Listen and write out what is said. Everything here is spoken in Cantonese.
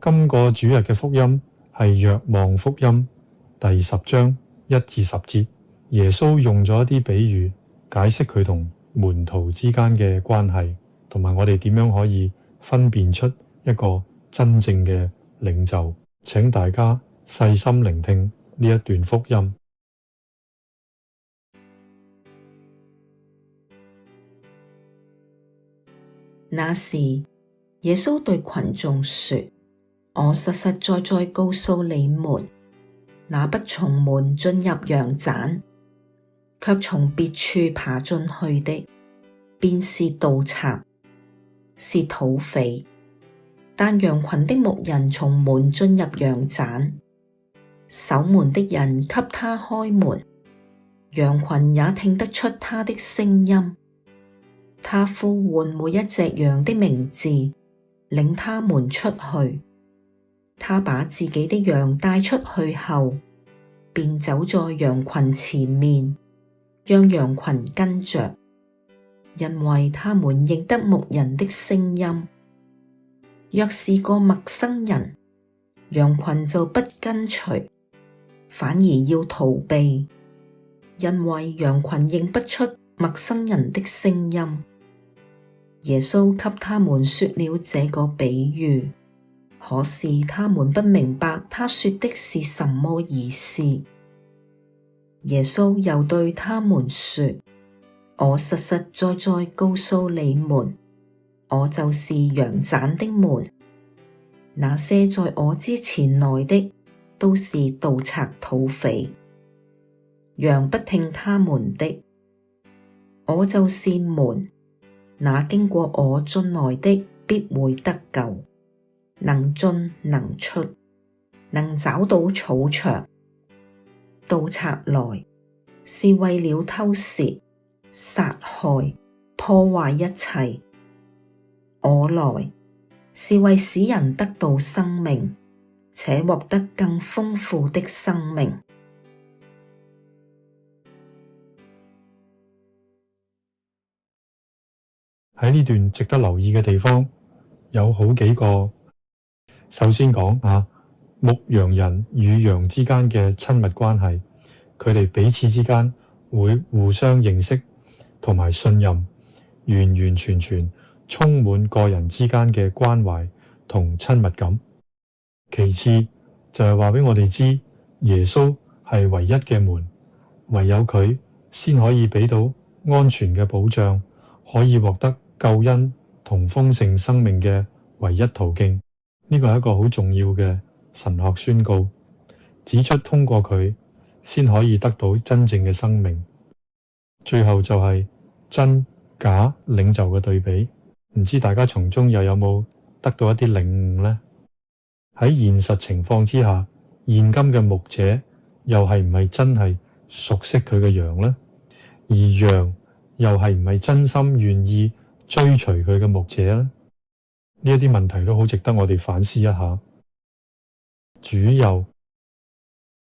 今個主日嘅福音係若望福音第10章1至10節，耶穌用咗一啲比喻解釋佢同門徒之間嘅關係，同埋我哋點樣可以分辨出一個真正嘅領袖。請大家細心聆聽呢一段福音。那時，耶穌對群眾說：我實實在在告訴你們，那不從門進入羊棧，卻從別處爬進去的，便是盜賊，是土匪。但羊群的牧人從門進入羊棧，守門的人給他開門，羊群也聽得出他的聲音。他呼喚每一隻羊的名字，領他們出去。他把自己的羊帶出去後，便走在羊群前面，讓羊群跟着，因為他們認得牧人的聲音。若是個陌生人，羊群就不跟隨，反而要逃避，因為羊群認不出陌生人的聲音。耶穌給他們說了這個比喻，可是他們不明白他說的是什麼意思。耶穌又對他們說：我實實在在告訴你們，我就是羊棧的門。那些在我之前來的，都是盜賊土匪，羊不聽他們的。我就是門。那經過我進來的，必會得救，能進能出，能找到草場。盜賊來，是為了偷竊、殺害、破壞一切。我來，是為使人得到生命，且獲得更豐富的生命。喺呢段值得留意嘅地方有好幾個。首先講牧羊人與羊之間嘅親密關係，佢哋彼此之間會互相認識同埋信任，完完全全充滿個人之間嘅關懷同親密感。其次就係話俾我哋知，耶穌係唯一嘅門，唯有佢先可以俾到安全嘅保障，可以獲得救恩同豐盛生命嘅唯一途徑。呢個係一個好重要嘅神學宣告，指出通過佢先可以得到真正嘅生命。最後就係真假領袖嘅對比，唔知大家從中又有冇得到一啲領悟呢？喺現實情況之下，現今嘅牧者又係唔係真係熟悉佢嘅羊呢？而羊又係唔係真心願意追隨佢嘅牧者呢？呢一啲問題都好值得我哋反思一下。主又